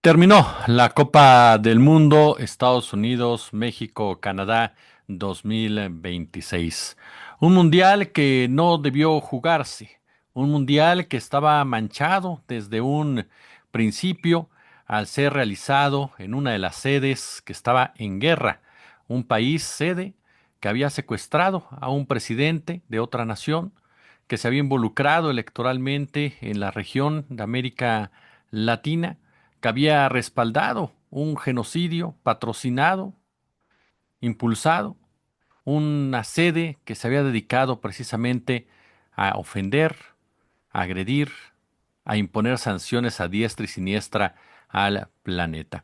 Terminó la Copa del Mundo Estados Unidos, México, Canadá 2026. Un mundial que no debió jugarse, un mundial que estaba manchado desde un principio al ser realizado en una de las sedes que estaba en guerra, un país sede que había secuestrado a un presidente de otra nación, que se había involucrado electoralmente en la región de América Latina, que había respaldado un genocidio patrocinado, impulsado, una sede que se había dedicado precisamente a ofender, a agredir, a imponer sanciones a diestra y siniestra al planeta.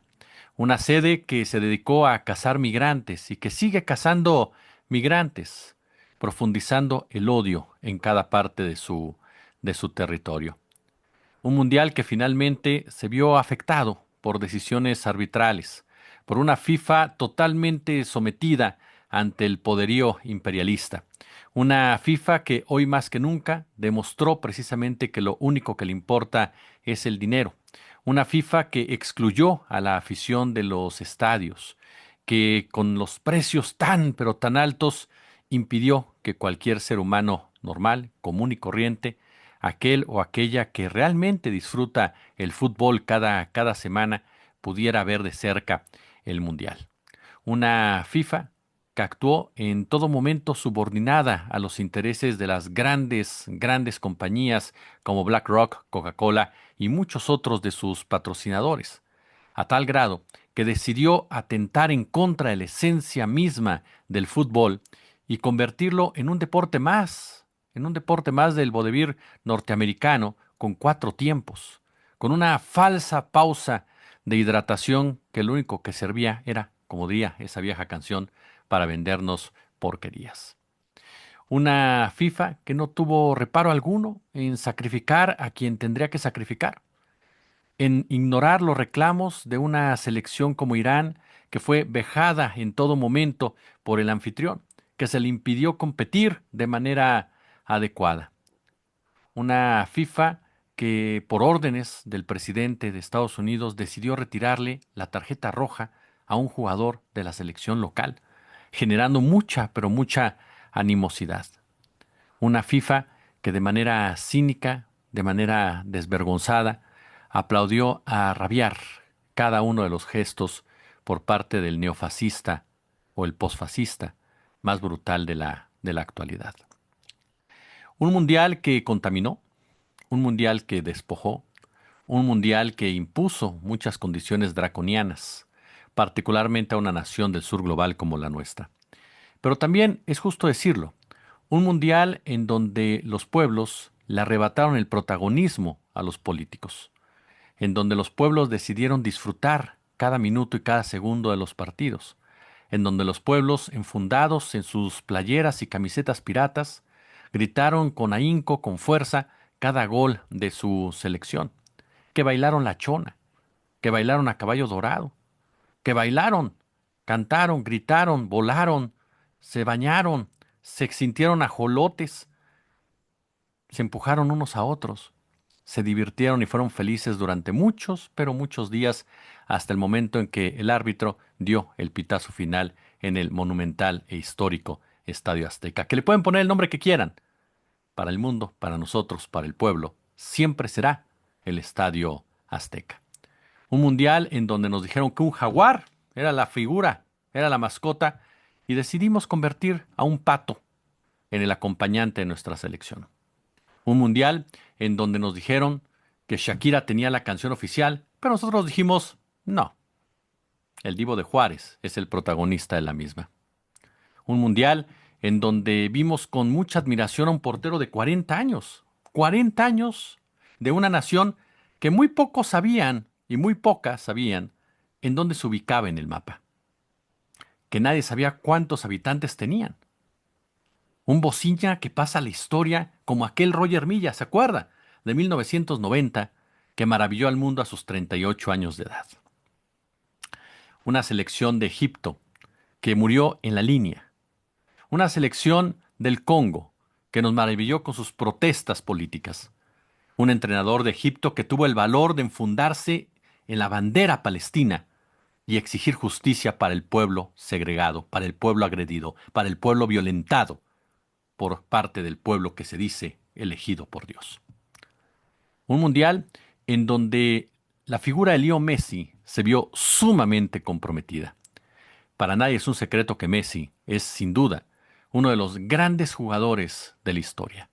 Una sede que se dedicó a cazar migrantes y que sigue cazando migrantes, profundizando el odio en cada parte de su territorio. Un mundial que finalmente se vio afectado por decisiones arbitrales, por una FIFA totalmente sometida ante el poderío imperialista. Una FIFA que hoy más que nunca demostró precisamente que lo único que le importa es el dinero. Una FIFA que excluyó a la afición de los estadios, que con los precios tan pero tan altos impidió que cualquier ser humano normal, común y corriente, aquel o aquella que realmente disfruta el fútbol cada semana, pudiera ver de cerca el Mundial. Una FIFA que actuó en todo momento subordinada a los intereses de las grandes compañías como BlackRock, Coca-Cola y muchos otros de sus patrocinadores, a tal grado que decidió atentar en contra de la esencia misma del fútbol y convertirlo en un deporte más del vodevil norteamericano con cuatro tiempos, con una falsa pausa de hidratación que lo único que servía era, como diría esa vieja canción, para vendernos porquerías. Una FIFA que no tuvo reparo alguno en sacrificar a quien tendría que sacrificar, en ignorar los reclamos de una selección como Irán, que fue vejada en todo momento por el anfitrión, que se le impidió competir de manera adecuada. Una FIFA que por órdenes del presidente de Estados Unidos decidió retirarle la tarjeta roja a un jugador de la selección local, generando mucha, pero mucha animosidad. Una FIFA que de manera cínica, de manera desvergonzada, aplaudió a rabiar cada uno de los gestos por parte del neofascista o el posfascista más brutal de la actualidad. Un mundial que contaminó, un mundial que despojó, un mundial que impuso muchas condiciones draconianas, particularmente a una nación del sur global como la nuestra. Pero también es justo decirlo, un mundial en donde los pueblos le arrebataron el protagonismo a los políticos, en donde los pueblos decidieron disfrutar cada minuto y cada segundo de los partidos, en donde los pueblos, enfundados en sus playeras y camisetas piratas, gritaron con ahínco, con fuerza, cada gol de su selección, que bailaron la chona, que bailaron a caballo dorado, que bailaron, cantaron, gritaron, volaron, se bañaron, se sintieron ajolotes, se empujaron unos a otros, se divirtieron y fueron felices durante muchos, pero muchos días, hasta el momento en que el árbitro dio el pitazo final en el monumental e histórico Estadio Azteca, que le pueden poner el nombre que quieran. Para el mundo, para nosotros, para el pueblo, siempre será el Estadio Azteca. Un mundial en donde nos dijeron que un jaguar era la figura, era la mascota, y decidimos convertir a un pato en el acompañante de nuestra selección. Un mundial en donde nos dijeron que Shakira tenía la canción oficial, pero nosotros dijimos, no, el Divo de Juárez es el protagonista de la misma. Un mundial en donde vimos con mucha admiración a un portero de 40 años de una nación que muy pocos sabían y muy pocas sabían en dónde se ubicaba en el mapa, que nadie sabía cuántos habitantes tenían. Un Bociña que pasa a la historia como aquel Roger Milla, ¿se acuerda? De 1990, que maravilló al mundo a sus 38 años de edad. Una selección de Egipto que murió en la línea. Una selección del Congo que nos maravilló con sus protestas políticas. Un entrenador de Egipto que tuvo el valor de enfundarse en la bandera palestina y exigir justicia para el pueblo segregado, para el pueblo agredido, para el pueblo violentado por parte del pueblo que se dice elegido por Dios. Un mundial en donde la figura de Leo Messi se vio sumamente comprometida. Para nadie es un secreto que Messi es, sin duda, uno de los grandes jugadores de la historia.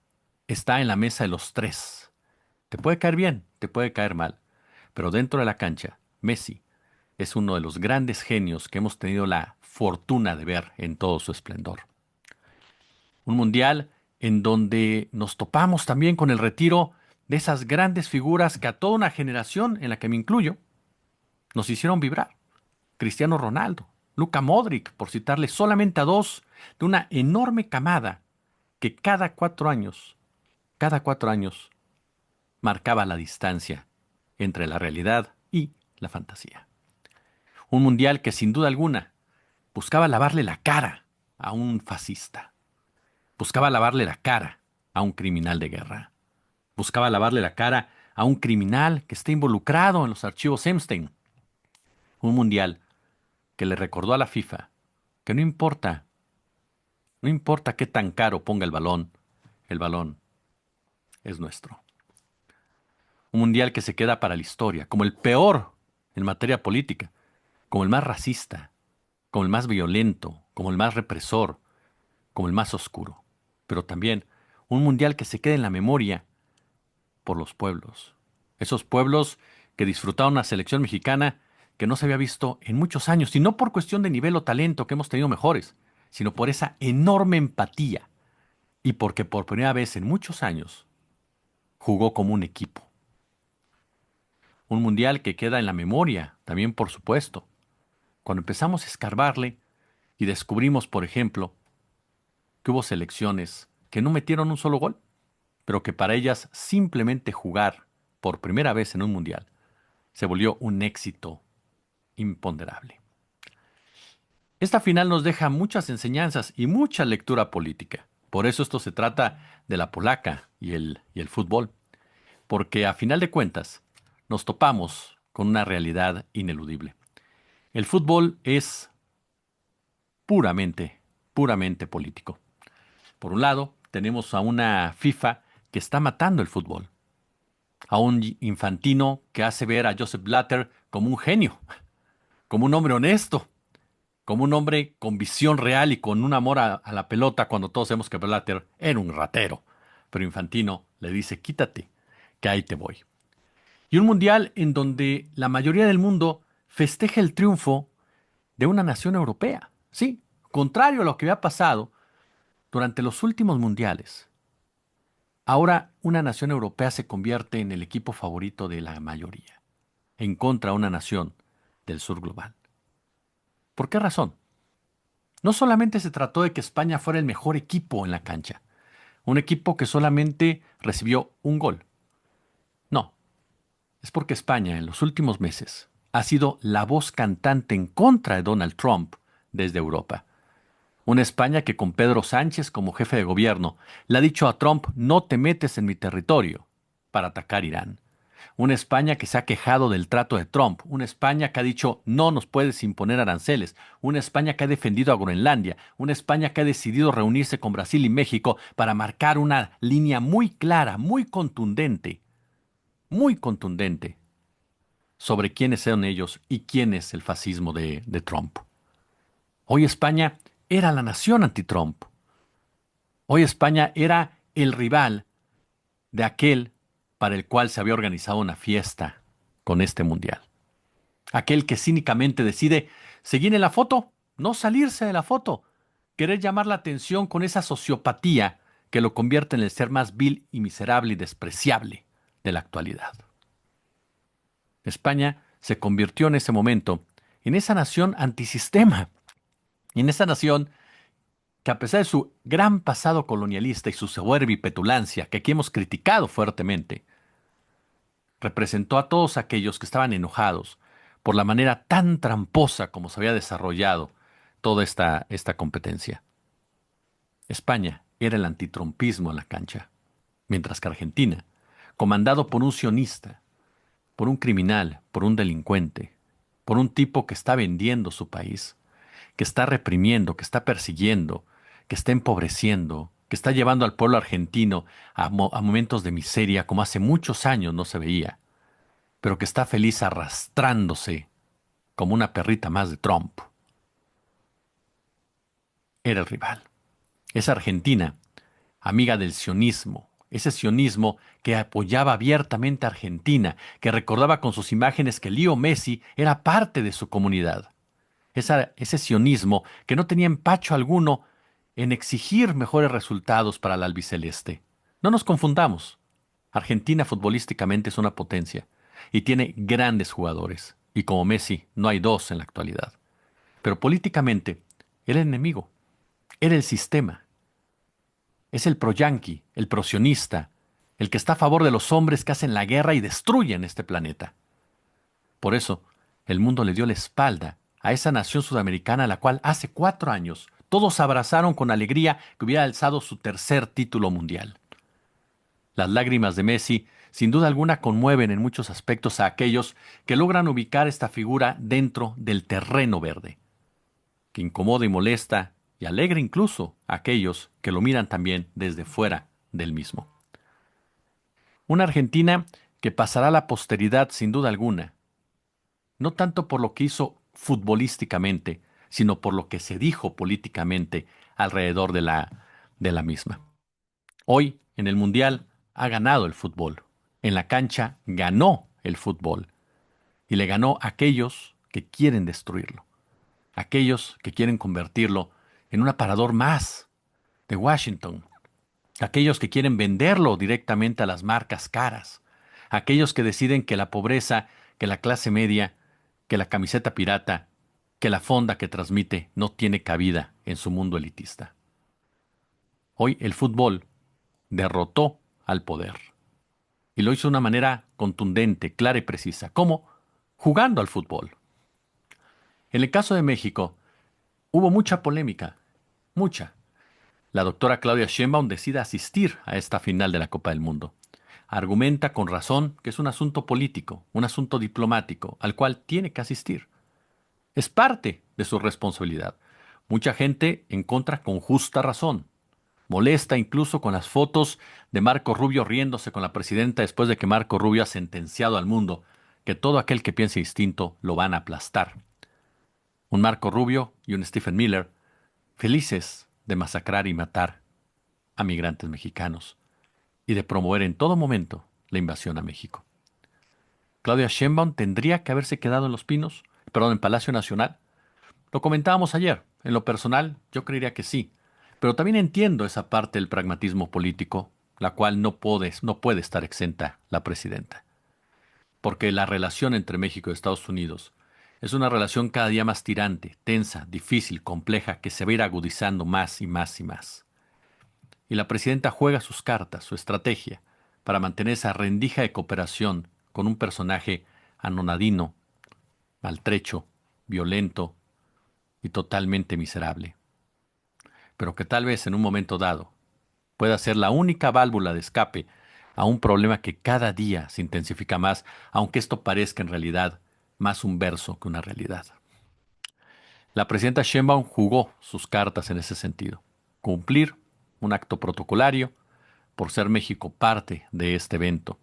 Está en la mesa de los tres. Te puede caer bien, te puede caer mal, pero dentro de la cancha, Messi es uno de los grandes genios que hemos tenido la fortuna de ver en todo su esplendor. Un mundial en donde nos topamos también con el retiro de esas grandes figuras que a toda una generación, en la que me incluyo, nos hicieron vibrar. Cristiano Ronaldo, Luka Modric, por citarle solamente a dos de una enorme camada que cada 4 años, marcaba la distancia entre la realidad y la fantasía. Un mundial que sin duda alguna buscaba lavarle la cara a un fascista, buscaba lavarle la cara a un criminal de guerra, buscaba lavarle la cara a un criminal que está involucrado en los archivos Epstein. Un mundial que le recordó a la FIFA que no importa qué tan caro ponga el balón es nuestro. Un mundial que se queda para la historia, como el peor en materia política, como el más racista, como el más violento, como el más represor, como el más oscuro. Pero también un mundial que se queda en la memoria por los pueblos. Esos pueblos que disfrutaron una selección mexicana que no se había visto en muchos años, y no por cuestión de nivel o talento que hemos tenido mejores, sino por esa enorme empatía y porque por primera vez en muchos años jugó como un equipo. Un mundial que queda en la memoria, también por supuesto, cuando empezamos a escarbarle y descubrimos, por ejemplo, que hubo selecciones que no metieron un solo gol, pero que para ellas simplemente jugar por primera vez en un mundial se volvió un éxito imponderable. Esta final nos deja muchas enseñanzas y mucha lectura política. Por eso esto se trata de la polaca y el fútbol, porque a final de cuentas nos topamos con una realidad ineludible. El fútbol es puramente, puramente político. Por un lado, tenemos a una FIFA que está matando el fútbol, a un Infantino que hace ver a Joseph Blatter como un genio, como un hombre honesto, como un hombre con visión real y con un amor a la pelota, cuando todos sabemos que Blatter era un ratero. Pero Infantino le dice, quítate, que ahí te voy. Y un mundial en donde la mayoría del mundo festeja el triunfo de una nación europea. Sí, contrario a lo que había pasado durante los últimos mundiales. Ahora una nación europea se convierte en el equipo favorito de la mayoría, en contra de una nación del sur global. ¿Por qué razón? No solamente se trató de que España fuera el mejor equipo en la cancha, un equipo que solamente recibió un gol. No, es porque España en los últimos meses ha sido la voz cantante en contra de Donald Trump desde Europa. Una España que con Pedro Sánchez como jefe de gobierno le ha dicho a Trump no te metes en mi territorio para atacar Irán. Una España que se ha quejado del trato de Trump, una España que ha dicho no nos puedes imponer aranceles, una España que ha defendido a Groenlandia, una España que ha decidido reunirse con Brasil y México para marcar una línea muy clara, muy contundente sobre quiénes son ellos y quién es el fascismo de Trump. Hoy España era la nación anti-Trump. Hoy España era el rival de aquel para el cual se había organizado una fiesta con este mundial. Aquel que cínicamente decide seguir en la foto, no salirse de la foto, querer llamar la atención con esa sociopatía que lo convierte en el ser más vil y miserable y despreciable de la actualidad. España se convirtió en ese momento en esa nación antisistema, en esa nación que a pesar de su gran pasado colonialista y su soberbia y petulancia, que aquí hemos criticado fuertemente, representó a todos aquellos que estaban enojados por la manera tan tramposa como se había desarrollado toda esta competencia. España era el antitrumpismo en la cancha, mientras que Argentina, comandado por un sionista, por un criminal, por un delincuente, por un tipo que está vendiendo su país, que está reprimiendo, que está persiguiendo, que está empobreciendo, que está llevando al pueblo argentino a momentos de miseria como hace muchos años no se veía, pero que está feliz arrastrándose como una perrita más de Trump. Era el rival. Esa Argentina, amiga del sionismo, ese sionismo que apoyaba abiertamente a Argentina, que recordaba con sus imágenes que Leo Messi era parte de su comunidad. Ese sionismo que no tenía empacho alguno en exigir mejores resultados para el albiceleste. No nos confundamos. Argentina futbolísticamente es una potencia y tiene grandes jugadores, y como Messi no hay dos en la actualidad. Pero políticamente era el enemigo, era el sistema, es el pro-yanqui, el pro-sionista, el que está a favor de los hombres que hacen la guerra y destruyen este planeta. Por eso, el mundo le dio la espalda a esa nación sudamericana a la cual hace 4 años todos abrazaron con alegría que hubiera alzado su tercer título mundial. Las lágrimas de Messi, sin duda alguna, conmueven en muchos aspectos a aquellos que logran ubicar esta figura dentro del terreno verde, que incomoda y molesta y alegra incluso a aquellos que lo miran también desde fuera del mismo. Una Argentina que pasará a la posteridad sin duda alguna, no tanto por lo que hizo futbolísticamente, sino por lo que se dijo políticamente alrededor de la misma. Hoy, en el Mundial, ha ganado el fútbol. En la cancha ganó el fútbol y le ganó a aquellos que quieren destruirlo, aquellos que quieren convertirlo en un aparador más de Washington, aquellos que quieren venderlo directamente a las marcas caras, aquellos que deciden que la pobreza, que la clase media, que la camiseta pirata, que la fonda que transmite no tiene cabida en su mundo elitista. Hoy el fútbol derrotó al poder y lo hizo de una manera contundente, clara y precisa. ¿Cómo? Jugando al fútbol. En el caso de México, hubo mucha polémica, mucha. La doctora Claudia Sheinbaum decide asistir a esta final de la Copa del Mundo. Argumenta con razón que es un asunto político, un asunto diplomático, al cual tiene que asistir. Es parte de su responsabilidad. Mucha gente en contra con justa razón. Molesta incluso con las fotos de Marco Rubio riéndose con la presidenta después de que Marco Rubio ha sentenciado al mundo que todo aquel que piense distinto lo van a aplastar. Un Marco Rubio y un Stephen Miller felices de masacrar y matar a migrantes mexicanos y de promover en todo momento la invasión a México. Claudia Sheinbaum tendría que haberse quedado en Los Pinos, perdón, en Palacio Nacional. Lo comentábamos ayer. En lo personal, yo creería que sí. Pero también entiendo esa parte del pragmatismo político, la cual no puede estar exenta la presidenta. Porque la relación entre México y Estados Unidos es una relación cada día más tirante, tensa, difícil, compleja, que se va a ir agudizando más y más y más. Y la presidenta juega sus cartas, su estrategia, para mantener esa rendija de cooperación con un personaje anonadino, maltrecho, violento y totalmente miserable, pero que tal vez en un momento dado pueda ser la única válvula de escape a un problema que cada día se intensifica más, aunque esto parezca en realidad más un verso que una realidad. La presidenta Sheinbaum jugó sus cartas en ese sentido. Cumplir un acto protocolario por ser México parte de este evento.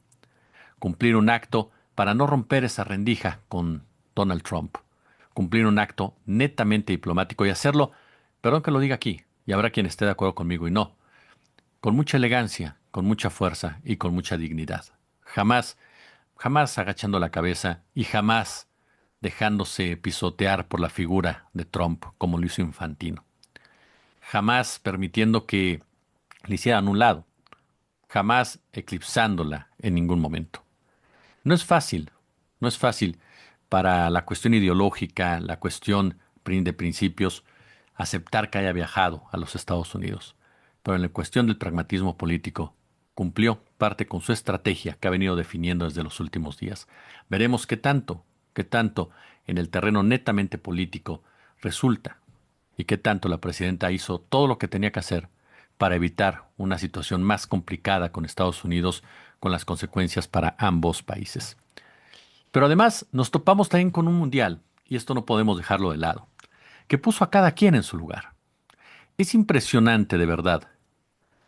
Cumplir un acto para no romper esa rendija con Donald Trump. Cumplir un acto netamente diplomático y hacerlo, perdón que lo diga aquí, y habrá quien esté de acuerdo conmigo y no, con mucha elegancia, con mucha fuerza y con mucha dignidad. Jamás, jamás agachando la cabeza y jamás dejándose pisotear por la figura de Trump como lo hizo Infantino. Jamás permitiendo que le hicieran a un lado, jamás eclipsándola en ningún momento. No es fácil, no es fácil para la cuestión ideológica, la cuestión de principios, aceptar que haya viajado a los Estados Unidos. Pero en la cuestión del pragmatismo político, cumplió parte con su estrategia que ha venido definiendo desde los últimos días. Veremos qué tanto en el terreno netamente político resulta y qué tanto la presidenta hizo todo lo que tenía que hacer para evitar una situación más complicada con Estados Unidos, con las consecuencias para ambos países. Pero además nos topamos también con un mundial, y esto no podemos dejarlo de lado, que puso a cada quien en su lugar. Es impresionante de verdad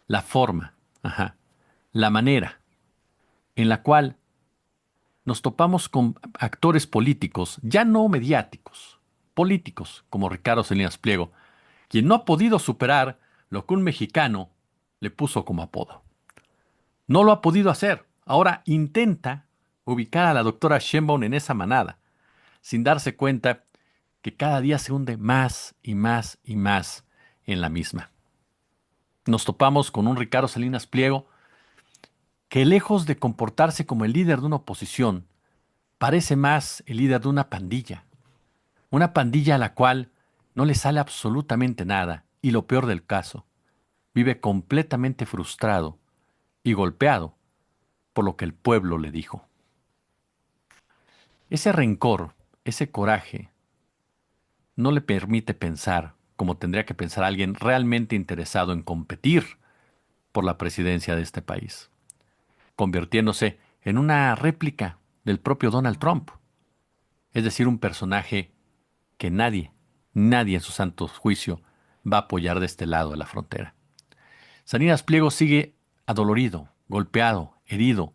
la forma, ajá, la manera en la cual nos topamos con actores políticos, ya no mediáticos, políticos, como Ricardo Salinas Pliego, quien no ha podido superar lo que un mexicano le puso como apodo. No lo ha podido hacer. Ahora intenta ubicar a la doctora Sheinbaum en esa manada, sin darse cuenta que cada día se hunde más y más y más en la misma. Nos topamos con un Ricardo Salinas Pliego que, lejos de comportarse como el líder de una oposición, parece más el líder de una pandilla a la cual no le sale absolutamente nada y, lo peor del caso, vive completamente frustrado y golpeado por lo que el pueblo le dijo. Ese rencor, ese coraje, no le permite pensar como tendría que pensar alguien realmente interesado en competir por la presidencia de este país, convirtiéndose en una réplica del propio Donald Trump, es decir, un personaje que nadie en su santo juicio va a apoyar de este lado de la frontera. Salinas Pliego sigue adolorido, golpeado, herido,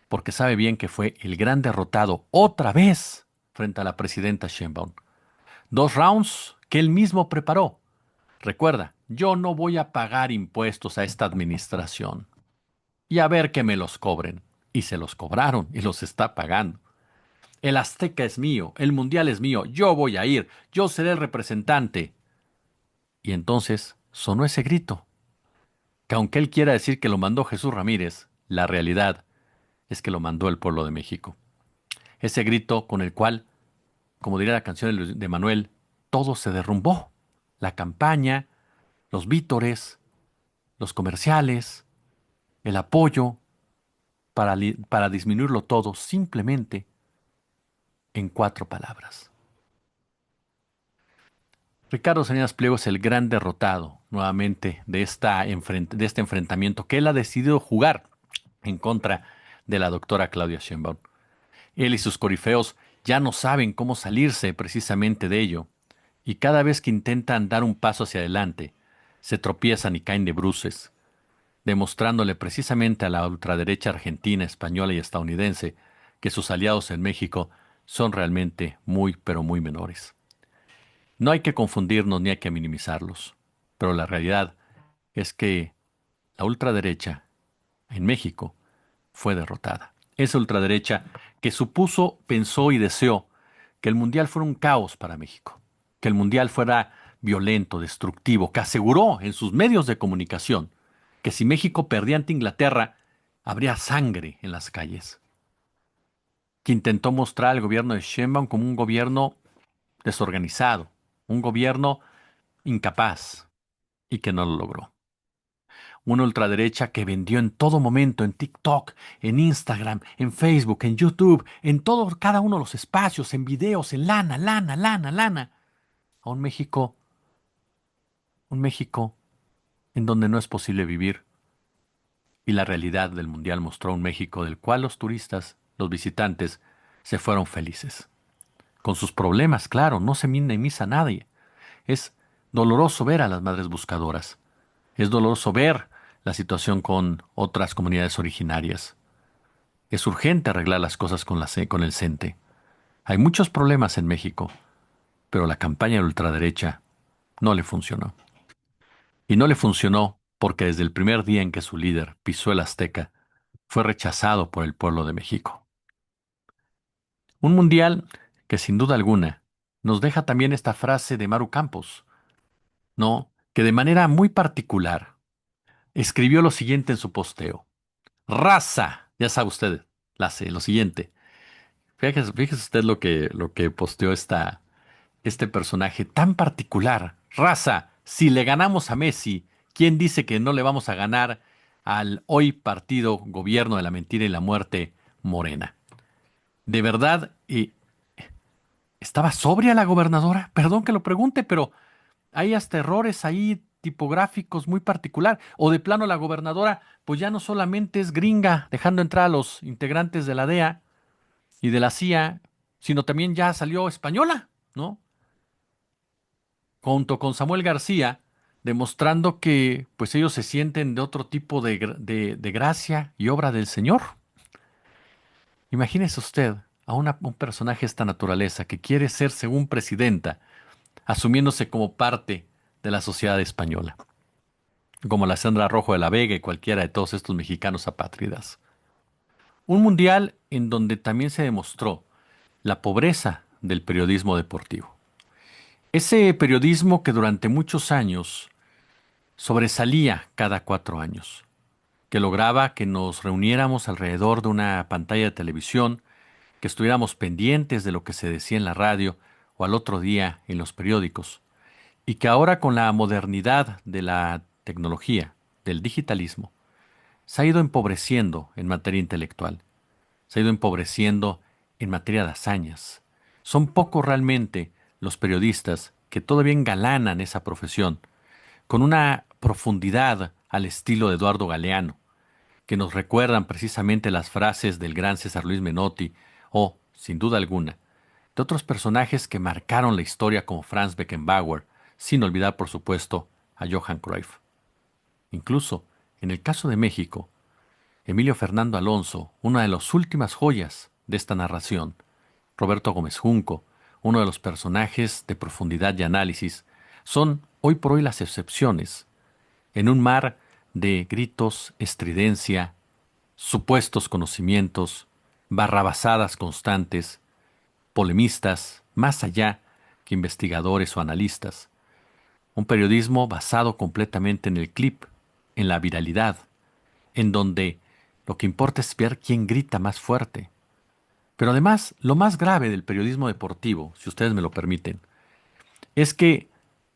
porque sabe bien que fue el gran derrotado otra vez frente a la presidenta Sheinbaum. Dos rounds que él mismo preparó. Recuerda, yo no voy a pagar impuestos a esta administración. Y a ver que me los cobren. Y se los cobraron y los está pagando. El Azteca es mío, el Mundial es mío, yo voy a ir, yo seré el representante. Y entonces sonó ese grito, que aunque él quiera decir que lo mandó Jesús Ramírez, la realidad es que lo mandó el pueblo de México. Ese grito con el cual, como diría la canción de Manuel, todo se derrumbó. La campaña, los vítores, los comerciales, el apoyo para disminuirlo todo simplemente en cuatro palabras. Ricardo Salinas Pliego es el gran derrotado nuevamente de este enfrentamiento que él ha decidido jugar en contra de la doctora Claudia Sheinbaum. Él y sus corifeos ya no saben cómo salirse precisamente de ello, y cada vez que intentan dar un paso hacia adelante, se tropiezan y caen de bruces, demostrándole precisamente a la ultraderecha argentina, española y estadounidense que sus aliados en México son realmente muy, pero muy menores. No hay que confundirnos ni hay que minimizarlos, pero la realidad es que la ultraderecha en México fue derrotada. Esa ultraderecha que supuso, pensó y deseó que el Mundial fuera un caos para México, que el Mundial fuera violento, destructivo, que aseguró en sus medios de comunicación que si México perdía ante Inglaterra, habría sangre en las calles, que intentó mostrar al gobierno de Sheinbaum como un gobierno desorganizado, un gobierno incapaz, y que no lo logró. Una ultraderecha que vendió en todo momento, en TikTok, en Instagram, en Facebook, en YouTube, en todo, cada uno de los espacios, en videos, en lana, lana, lana, lana, a un México en donde no es posible vivir. Y la realidad del Mundial mostró un México del cual los turistas, los visitantes, se fueron felices. Con sus problemas, claro, no se minimiza a nadie. Es doloroso ver a las madres buscadoras. Es doloroso ver la situación con otras comunidades originarias. Es urgente arreglar las cosas con el CENTE. Hay muchos problemas en México, pero la campaña de la ultraderecha no le funcionó. Y no le funcionó porque desde el primer día en que su líder pisó el Azteca, fue rechazado por el pueblo de México. Un mundial que sin duda alguna nos deja también esta frase de Maru Campos, ¿no? Que de manera muy particular escribió lo siguiente en su posteo. Raza, ya sabe usted, lo siguiente. Fíjese usted lo que posteó este personaje tan particular. Raza, si le ganamos a Messi, ¿quién dice que no le vamos a ganar al hoy partido gobierno de la mentira y la muerte Morena? De verdad, ¿estaba sobria la gobernadora? Perdón que lo pregunte, pero hay hasta errores ahí tipográficos muy particular. O de plano la gobernadora, pues ya no solamente es gringa, dejando entrar a los integrantes de la DEA, y de la CIA, sino también ya salió española, ¿no? Junto con Samuel García, demostrando que pues ellos se sienten de otro tipo de gracia y obra del Señor. Imagínese usted a un personaje de esta naturaleza que quiere ser según presidenta, asumiéndose como parte de la sociedad española, como la Sandra Rojo de la Vega y cualquiera de todos estos mexicanos apátridas. Un mundial en donde también se demostró la pobreza del periodismo deportivo. Ese periodismo que durante muchos años sobresalía cada 4 años, que lograba que nos reuniéramos alrededor de una pantalla de televisión, que estuviéramos pendientes de lo que se decía en la radio o al otro día en los periódicos, y que ahora con la modernidad de la tecnología, del digitalismo, se ha ido empobreciendo en materia intelectual, se ha ido empobreciendo en materia de hazañas. Son pocos realmente los periodistas que todavía engalanan esa profesión con una profundidad al estilo de Eduardo Galeano, que nos recuerdan precisamente las frases del gran César Luis Menotti o, sin duda alguna, de otros personajes que marcaron la historia como Franz Beckenbauer, sin olvidar, por supuesto, a Johan Cruyff. Incluso, en el caso de México, Emilio Fernando Alonso, una de las últimas joyas de esta narración, Roberto Gómez Junco, uno de los personajes de profundidad y análisis, son hoy por hoy las excepciones, en un mar de gritos, estridencia, supuestos conocimientos, barrabasadas constantes, polemistas, más allá que investigadores o analistas. Un periodismo basado completamente en el clip, en la viralidad, en donde lo que importa es ver quién grita más fuerte. Pero además, lo más grave del periodismo deportivo, si ustedes me lo permiten, es que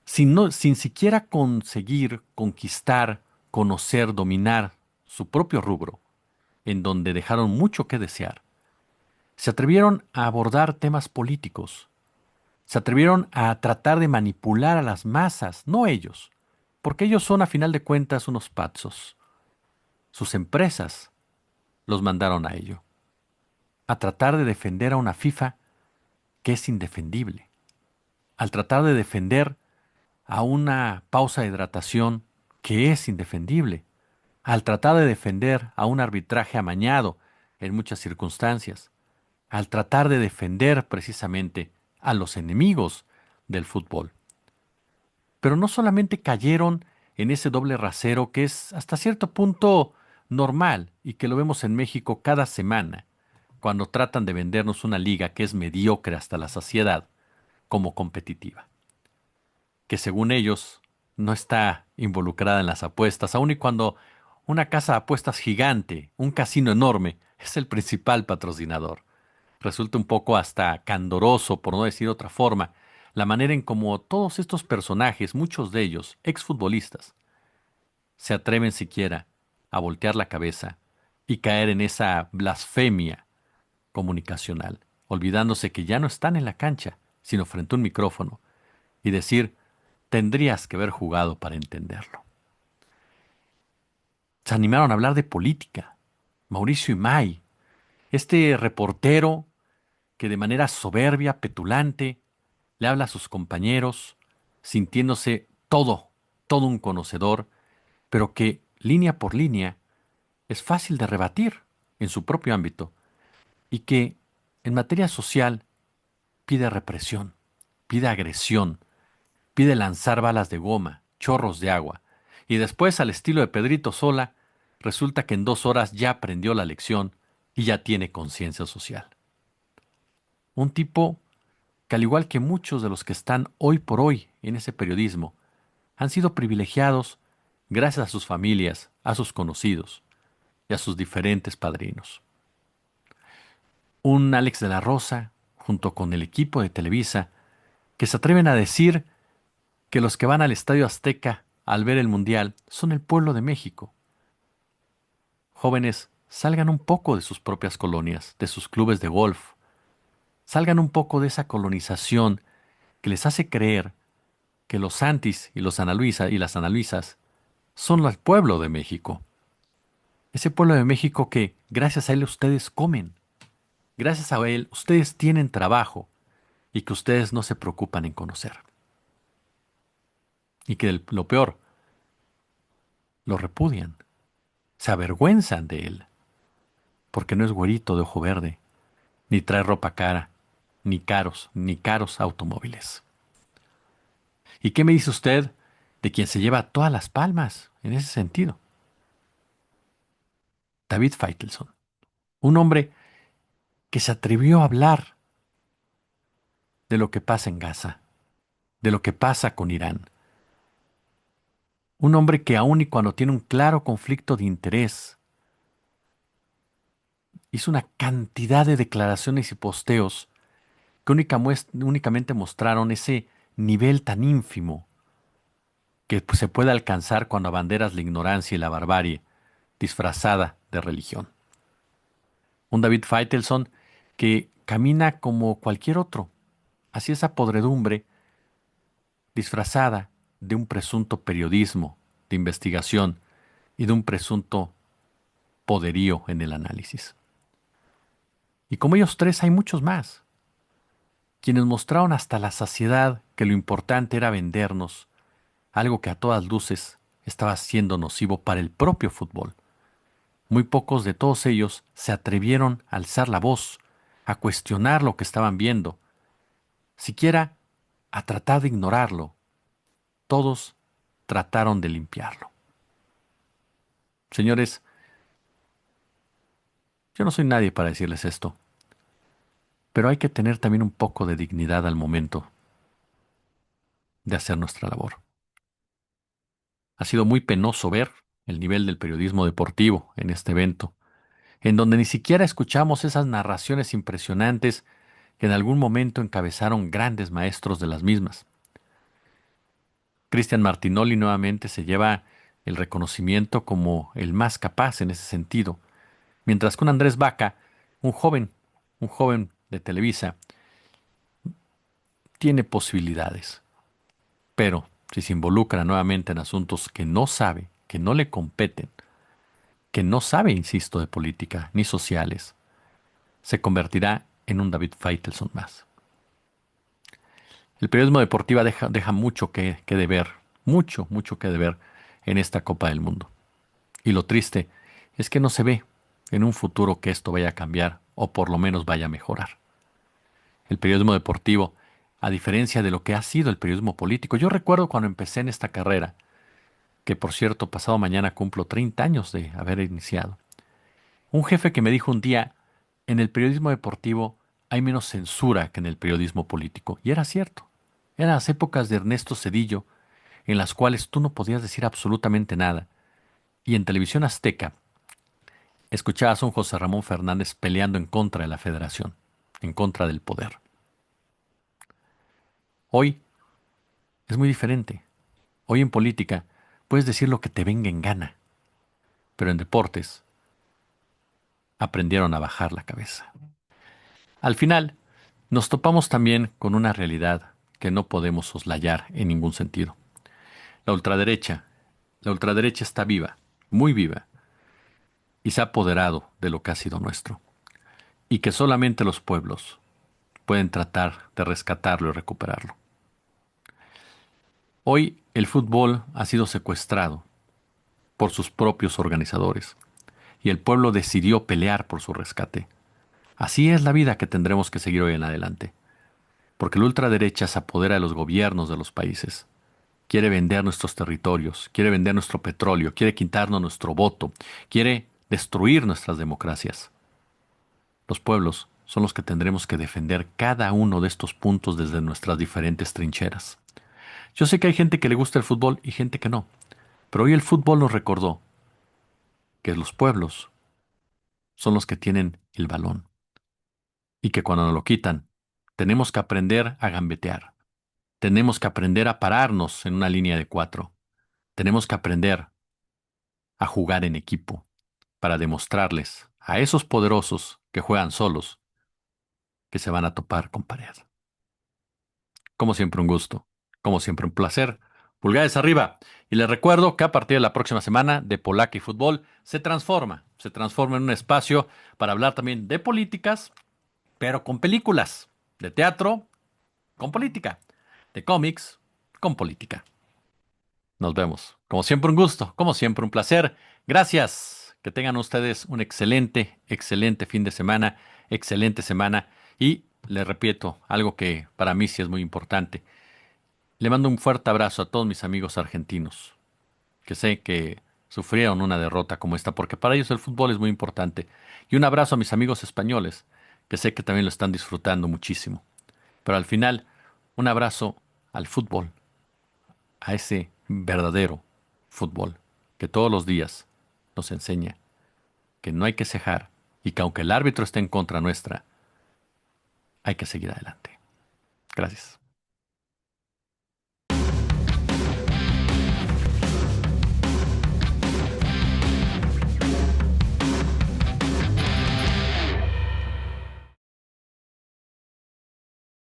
sin siquiera conseguir conquistar, conocer, dominar su propio rubro, en donde dejaron mucho que desear, se atrevieron a abordar temas políticos, se atrevieron a tratar de manipular a las masas, no ellos, porque ellos son a final de cuentas unos patsos. Sus empresas los mandaron a ello, a tratar de defender a una FIFA que es indefendible, al tratar de defender a una pausa de hidratación que es indefendible, al tratar de defender a un arbitraje amañado en muchas circunstancias, al tratar de defender precisamente a los enemigos del fútbol. Pero no solamente cayeron en ese doble rasero que es hasta cierto punto normal y que lo vemos en México cada semana, cuando tratan de vendernos una liga que es mediocre hasta la saciedad como competitiva, que según ellos no está involucrada en las apuestas, aun y cuando una casa de apuestas gigante, un casino enorme, es el principal patrocinador. Resulta un poco hasta candoroso, por no decir otra forma, la manera en cómo todos estos personajes, muchos de ellos exfutbolistas, se atreven siquiera a voltear la cabeza y caer en esa blasfemia comunicacional, olvidándose que ya no están en la cancha, sino frente a un micrófono, y decir, tendrías que haber jugado para entenderlo. Se animaron a hablar de política. Mauricio Imay, este reportero que de manera soberbia, petulante, le habla a sus compañeros, sintiéndose todo un conocedor, pero que, línea por línea, es fácil de rebatir en su propio ámbito, y que, en materia social, pide represión, pide agresión, pide lanzar balas de goma, chorros de agua, y después, al estilo de Pedrito Sola, resulta que en 2 horas ya aprendió la lección y ya tiene conciencia social. Un tipo que, al igual que muchos de los que están hoy por hoy en ese periodismo, han sido privilegiados gracias a sus familias, a sus conocidos y a sus diferentes padrinos. Un Alex de la Rosa, junto con el equipo de Televisa, que se atreven a decir que los que van al Estadio Azteca al ver el Mundial son el pueblo de México. Jóvenes, salgan un poco de sus propias colonias, de sus clubes de golf, salgan un poco de esa colonización que les hace creer que los Santis y los Ana Luisa y las Ana Luisas son el pueblo de México. Ese pueblo de México que, gracias a él, ustedes comen. gracias a él, ustedes tienen trabajo y que ustedes no se preocupan en conocer. Y que lo peor, lo repudian, se avergüenzan de él, porque no es güerito de ojo verde, ni trae ropa cara, ni caros automóviles. ¿Y qué me dice usted de quien se lleva todas las palmas en ese sentido? David Feitelson, un hombre que se atrevió a hablar de lo que pasa en Gaza, de lo que pasa con Irán. Un hombre que aun y cuando tiene un claro conflicto de interés, hizo una cantidad de declaraciones y posteos que únicamente mostraron ese nivel tan ínfimo que pues, se puede alcanzar cuando abanderas la ignorancia y la barbarie disfrazada de religión. Un David Feitelson que camina como cualquier otro, hacia esa podredumbre disfrazada de un presunto periodismo de investigación y de un presunto poderío en el análisis. Y como ellos tres hay muchos más, quienes mostraron hasta la saciedad que lo importante era vendernos algo que a todas luces estaba siendo nocivo para el propio fútbol. Muy pocos de todos ellos se atrevieron a alzar la voz, a cuestionar lo que estaban viendo, siquiera a tratar de ignorarlo. Todos trataron de limpiarlo. Señores, yo no soy nadie para decirles esto, pero hay que tener también un poco de dignidad al momento de hacer nuestra labor. Ha sido muy penoso ver el nivel del periodismo deportivo en este evento, en donde ni siquiera escuchamos esas narraciones impresionantes que en algún momento encabezaron grandes maestros de las mismas. Cristian Martinoli nuevamente se lleva el reconocimiento como el más capaz en ese sentido, mientras que un Andrés Vaca, un joven de Televisa, tiene posibilidades, pero si se involucra nuevamente en asuntos que no sabe, que no le competen, que no sabe, insisto, de política ni sociales, se convertirá en un David Feitelson más. El periodismo deportivo deja mucho que deber, mucho que deber en esta Copa del Mundo. Y lo triste es que no se ve en un futuro que esto vaya a cambiar o por lo menos vaya a mejorar. El periodismo deportivo, a diferencia de lo que ha sido el periodismo político, yo recuerdo cuando empecé en esta carrera, que por cierto pasado mañana cumplo 30 años de haber iniciado, un jefe que me dijo un día, en el periodismo deportivo hay menos censura que en el periodismo político. Y era cierto. Eran las épocas de Ernesto Zedillo en las cuales tú no podías decir absolutamente nada. Y en Televisión Azteca escuchabas a un José Ramón Fernández peleando en contra de la federación, en contra del poder. Hoy es muy diferente. Hoy en política puedes decir lo que te venga en gana, pero en deportes aprendieron a bajar la cabeza. Al final, nos topamos también con una realidad que no podemos soslayar en ningún sentido. La ultraderecha, la ultraderecha está viva, muy viva, y se ha apoderado de lo que ha sido nuestro, y que solamente los pueblos pueden tratar de rescatarlo y recuperarlo. Hoy el fútbol ha sido secuestrado por sus propios organizadores, y el pueblo decidió pelear por su rescate. Así es la vida que tendremos que seguir hoy en adelante, porque la ultraderecha se apodera de los gobiernos de los países. Quiere vender nuestros territorios, quiere vender nuestro petróleo, quiere quitarnos nuestro voto, quiere destruir nuestras democracias. Los pueblos son los que tendremos que defender cada uno de estos puntos desde nuestras diferentes trincheras. Yo sé que hay gente que le gusta el fútbol y gente que no, pero hoy el fútbol nos recordó que los pueblos son los que tienen el balón y que cuando nos lo quitan, tenemos que aprender a gambetear, tenemos que aprender a pararnos en una línea de cuatro, tenemos que aprender a jugar en equipo para demostrarles a esos poderosos que juegan solos que se van a topar con pared. Como siempre un gusto, como siempre un placer. Pulgares arriba. Y les recuerdo que a partir de la próxima semana de Polaca y Fútbol se transforma en un espacio para hablar también de políticas pero con películas, de teatro, con política, de cómics, con política. Nos vemos. Como siempre un gusto, como siempre un placer. Gracias. Que tengan ustedes un excelente, excelente fin de semana, excelente semana. Y les repito, algo que para mí sí es muy importante. Le mando un fuerte abrazo a todos mis amigos argentinos, que sé que sufrieron una derrota como esta, porque para ellos el fútbol es muy importante. Y un abrazo a mis amigos españoles, que sé que también lo están disfrutando muchísimo. Pero al final, un abrazo al fútbol, a ese verdadero fútbol, que todos los días nos enseña que no hay que cejar y que aunque el árbitro esté en contra nuestra, hay que seguir adelante. Gracias.